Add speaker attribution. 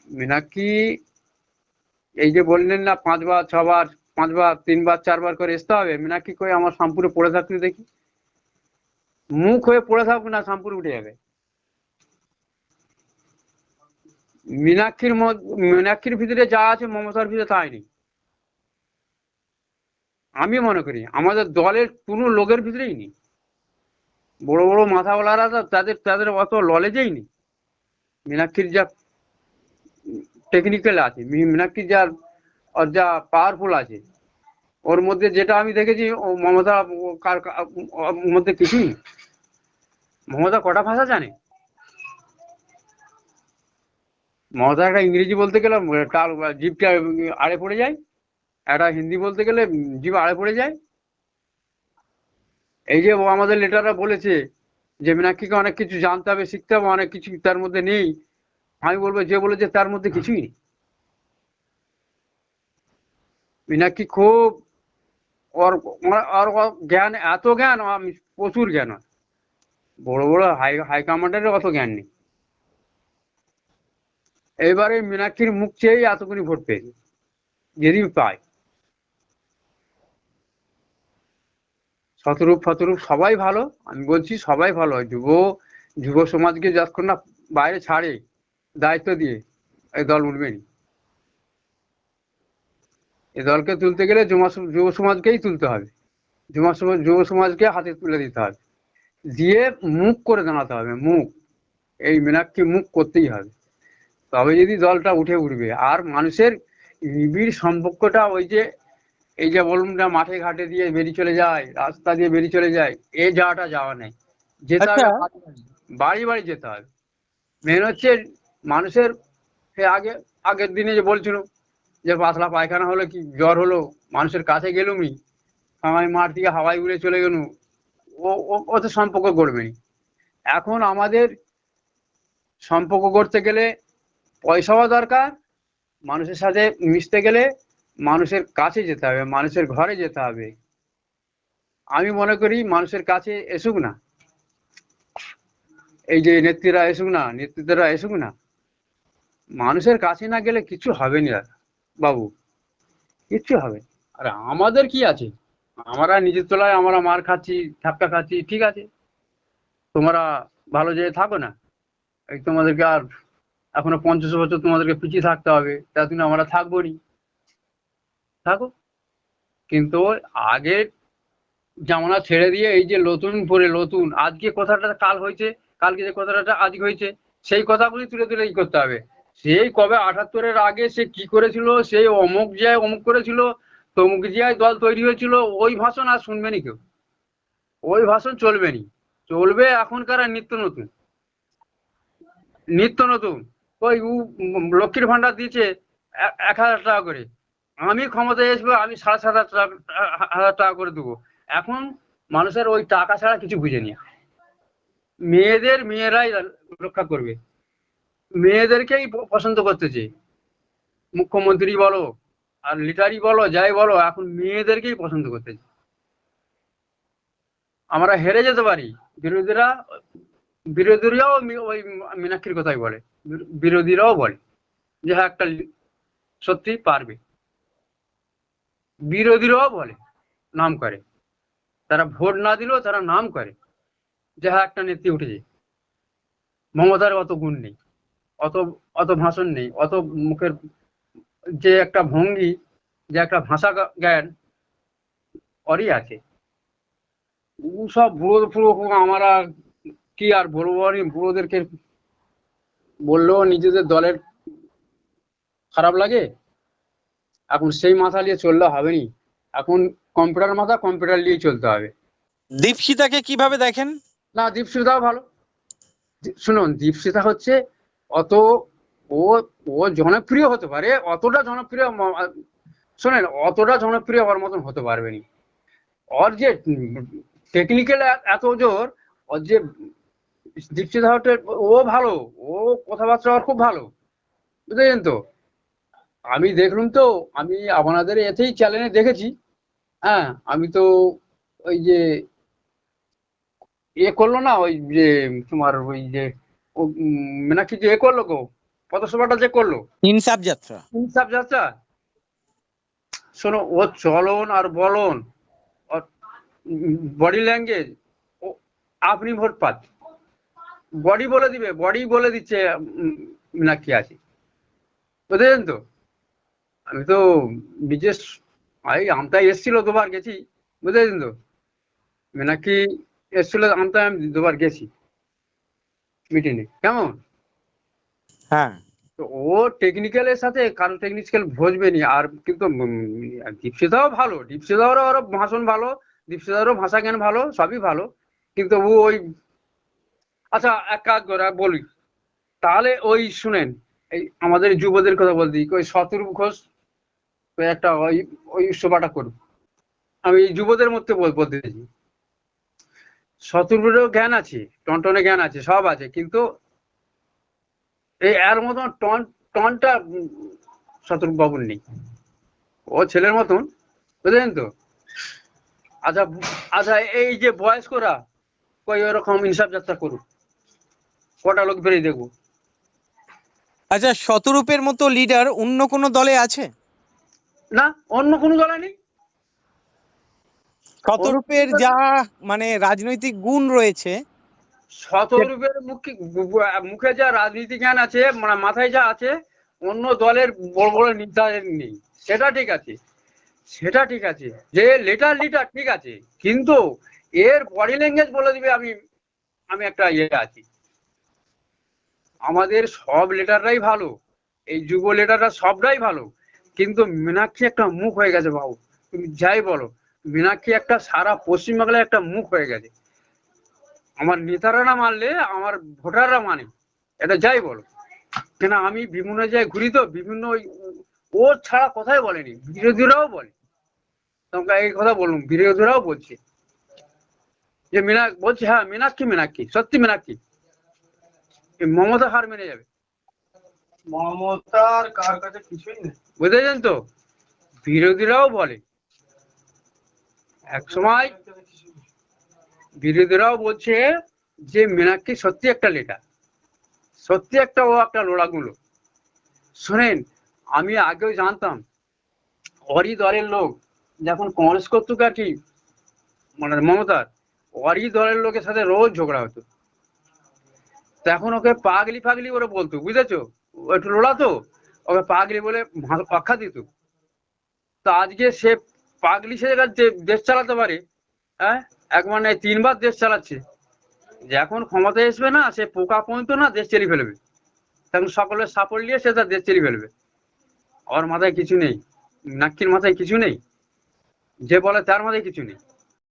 Speaker 1: মীনাক্ষী এই যে বললেন না 5 বার 6 বার 5 বার 3 বার 4 বার করে আসতে হবে, মীনাক্ষী কই আমার শ্যাম্পুরে পড়ে থাকতে দেখি, মুখ হয়ে পড়ে থাকুক না শ্যাম্পুরে উঠে যাবে। মীনাক্ষীর ভিতরে যা আছে মমতার ভিতরে তাই নেই। আমি মনে করি আমাদের দলের কোনো লোকের ভিতরেই নেই। বড় বড় মাথাওয়ালারা তো তাদের অত নলেজেই নেই। মীনাক্ষীর যা টেকনিক্যাল আছে, মীনাক্ষীর যা পাওয়ারফুল আছে, ওর মধ্যে যেটা আমি দেখেছি ও মমতা ওর মধ্যে কিছুই নেই। মমতা কটা ভাষা জানে? মমতা একটা ইংরেজি বলতে গেলে তার জিভটা আড়ে পড়ে যায়, একটা হিন্দি বলতে গেলে জিভ আড়ে পড়ে যায়। এই যে ও আমাদের লেটাররা বলেছে যে মীনাক্ষীকে অনেক কিছু জানতে হবে, শিখতে হবে, অনেক কিছু তার মধ্যে নেই। আমি বলবো যে বলেছে তার মধ্যে কিছুই নেই। মীনাক্ষী খুব ওর ওর ওর জ্ঞান, এত জ্ঞান, আমি প্রচুর জ্ঞান। বড় বড় হাই কমান্ডারের অত জ্ঞান নেই। এবারে মীনাক্ষীর মুখ চেয়েই এতগুলি ভোট পেয়েছে, যদি পায়। শতরূপ ফতরূপ সবাই ভালো, আমি বলছি সবাই ভালো। যুব সমাজকে যতক্ষণ না বাইরে ছাড়ে দায়িত্ব দিয়ে, এই দল উঠবেনি। এই দলকে তুলতে গেলে যুব সমাজকেই তুলতে হবে। যুব সমাজকে হাতে তুলে দিতে হবে, দিয়ে মুখ করে দাঁড়াতে হবে, মুখ। এই মীনাক্ষী মুখ করতেই হবে, তবে যদি দলটা উঠবে। আর মানুষের নিবিড় সম্পর্কটা ওই যে, এই যে বলুন না, মাঠে ঘাটে দিয়ে বেরিয়ে চলে যায়, রাস্তা দিয়ে বেরিয়ে চলে যায়, এই যাওয়া নেই, যেতে
Speaker 2: আচ্ছা,
Speaker 1: হবে বাড়ি বাড়ি যেতে হবে। মেন হচ্ছে মানুষের আগের দিনে যে বলছিল যে পাতলা পায়খানা হলো কি জ্বর হলো, মানুষের কাছে গেলুমই, আমায় মাঠ থেকে হাওয়ায় উড়ে চলে গেলুম, ওতে সম্পর্ক গড়বেনি। এখন আমাদের সম্পর্ক করতে গেলে পয়সাও দরকার, মানুষের সাথে মিশতে গেলে মানুষের কাছে যেতে হবে, মানুষের ঘরে যেতে হবে। আমি মনে করি মানুষের কাছে এসুক না, এই যে নেতৃত্বরা এসুক না, মানুষের কাছে না গেলে কিছু হবে না বাবু, কিচ্ছু হবে। আর আমাদের কি আছে, আমরা নিজের তলায় আমরা মার খাচ্ছি, ধাক্কা খাচ্ছি, ঠিক আছে, তোমরা ভালো যে থাকো না, এই তোমাদেরকে আর এখনো 50 বছর তোমাদেরকে পিছিয়ে থাকতে হবে, তার জন্য আমরা থাকবো নি, থাকো। কিন্তু আগের জামানা ছেড়ে দিয়ে এই যে নতুন করে নতুন, আজকে কথাটা কাল হয়েছে, কালকে যে কথাটা আজকে হয়েছে, সেই কথাগুলি তুলে তুলে ই করতে হবে। সেই কবে 78-এর আগে সে কি করেছিল, সেই অমুক জায়গায় অমুক করেছিল, তমুক জায়গায় দল তৈরি হয়েছিল, ওই ভাষণ আর শুনবেনি কেউ, ওই ভাষণ চলবেনি। চলবে এখনকার নিত্য নতুন। ওই লক্ষ্মীর ভান্ডার দিয়েছে 1000 টাকা করে, আমি ক্ষমতায় আসবো, আমি 7,500 টাকা করে দেবো। এখন মানুষের ওই টাকা ছাড়া কিছু বুঝেনি। মেয়েরাই রক্ষা করবে, মেয়েদেরকেই পছন্দ করতেছে, মুখ্যমন্ত্রী বলো আর লিডারই বলো, যাই বলো, এখন মেয়েদেরকেই পছন্দ করতেছে। আমরা হেরে যেতে পারি, বিরোধীরা বিরোধীরাও ওই মীনাক্ষীর কথাই বলে, বিরোধীরাও বলে যে হ্যাঁ একটা সত্যি পারবে, বিরোধীরাও বলে, নাম করে, তারা ভোট না দিলেও তারা নাম করে যে হ্যাঁ একটা নেত্রী উঠেছে। মমতার অত গুণ নেই, অত অত ভাষণ নেই, অত মুখের যে একটা ভঙ্গি, যে একটা ভাষা জ্ঞান ওরই আছে। সব বুড়ো ফুড়ো, আমরা কি আর বলবো, বুড়োদেরকে বললেও নিজেদের দলের খারাপ লাগে। এখন সেই মাথা নিয়ে চললে হবে নি, এখন কম্পিউটার নিয়ে চলতে হবে।
Speaker 2: দীপশিতাকে কিভাবে দেখেন?
Speaker 1: না, দীপশিতাও ভালো। শুনুন, দীপশিতা হচ্ছে অত, ও ও জনপ্রিয় হতে পারে, অতটা জনপ্রিয় শোনেন, অতটা জনপ্রিয় হওয়ার মতন হতে পারবে না। ওর যে টেকনিক্যাল এত জোর, ওর যে দীপশিতা হচ্ছে, ও ভালো, ও কথাবার্তা ওর খুব ভালো, বুঝলেন তো। আমি দেখলুম তো, আমি আপনাদের এতেই চ্যানেলে দেখেছি। হ্যাঁ, আমি তো ওই যে করলো না, ওই যে তোমার ওই যে মীনাক্ষী যে করলো গো, পথসভাটা যে করলো
Speaker 2: ইনসাফ যাত্রা।
Speaker 1: ইনসাফ যাত্রা, শোনো ওর চলন আর বলন, বডি ল্যাঙ্গুয়েজ, আপনি ভোট পাত, বডি বলে দিবে, বডি বলে দিচ্ছে মীনাক্ষী আছে, বুঝলেন তো? আমি তো বিশেষ আমতায় এসেছিল, দুবার গেছি, বুঝলেন তো? মীনাক্ষী এসেছিল আমতায়, আমি দুবার গেছি মিটিংয়ে, কেমন?
Speaker 2: হ্যাঁ,
Speaker 1: তো ও টেকনিক্যালের সাথে কারণ টেকনিক্যাল বুঝবে নি। আর কিন্তু দীপশিতাও ভালো, দীপশিতারও আরো ভাষণ ভালো, দীপশিতারও ভাষা জ্ঞান ভালো, সবই ভালো, কিন্তু ও ওই আচ্ছা এক কাজ করে বলি তাহলে, ওই শুনেন, এই আমাদের যুবদের কথা বলতে ওই শতরূপ ঘোষ, ওই একটা ওই ওই সভাটা করুন। আমি এই যুবদের মধ্যে বলতে চাইছি, শতরূপেরও জ্ঞান আছে, টনটনে জ্ঞান আছে, সব আছে, কিন্তু এই এর মতন টনটা শতরূপ বাবুর নেই। ও ছেলের মতন, বুঝলেন তো? আচ্ছা আচ্ছা, এই যে বয়স্করা কই ওরকম ইনসাফ যাত্রা করুক, কটা লোক বেরিয়ে দেখবো।
Speaker 2: আচ্ছা, শতরূপের মতো লিডার অন্য কোনো দলে আছে?
Speaker 1: না, অন্য কোনো দলে নেই।
Speaker 2: শতরূপের যা মানে রাজনৈতিক গুণ রয়েছে,
Speaker 1: শতরূপের মুখে যা রাজনীতি জ্ঞান আছে, মানে মাথায় যা আছে, অন্য দলের বড় বড় নেতাদের নেই। সেটা ঠিক আছে, সেটা ঠিক আছে, যে লিডার ঠিক আছে, কিন্তু এর বডি ল্যাঙ্গুয়েজ বলে দিবে আমি আমি একটা আছি। আমাদের সব লিডাররাই ভালো, এই যুব লিডাররা সবটাই ভালো, কিন্তু মীনাক্ষী একটা মুখ হয়ে গেছে বাবু, তুমি যাই বলো, মীনাক্ষী একটা সারা পশ্চিমবাংলায় একটা মুখ হয়ে গেছে। আমার নেতারা না মানলে আমার ভোটাররা মানে, এটা যাই বলো কেন। আমি বিভিন্ন জায়গায় ঘুরি তো, বিভিন্ন ওর ছাড়া কথাই বলেনি, বিরোধীরাও বলে, তোমাকে এই কথা বললাম, বিরোধীরাও বলছে যে বলছে হ্যাঁ মীনাক্ষী সত্যি মীনাক্ষী, মমতা হার মেনে যাবে, মমতার কার কাছে কিছুই নেই, বুঝেছেন তো? বিরোধীরাও বলে, এক সময় বিরোধীরাও বলছে যে মীনাক্ষী সত্যি একটা লিডার, সত্যি একটা ও একটা লোড়াগুলো। শোনেন, আমি আগেও জানতাম ওরই দলের লোক যখন কংগ্রেস করতো আর কি, মানে মমতার, ওরই দলের লোকের সাথে রোজ ঝগড়া হতো, তখন ওকে পাগলি ফাগলি ওরা বলতো, বুঝেছো? ও একটু লোড়া তো, ওকে পাগলি বলে আখ্যা দিত। তো আজকে সে পাগলি সে দেশ চালাতে পারে, হ্যাঁ, এক মানে 3বার দেশ চালাচ্ছে, যখন ক্ষমতায় আসবে না, সে পোকা পর্যন্ত না দেশ চেলি ফেলবে, তখন সকলের সাপোর্ট নিয়ে সে তার দেশ চেলি ফেলবে। ওর মাথায় কিছু নেই, মীনাক্ষীর মাথায় কিছু নেই, যে বলে তার মাথায় কিছু নেই।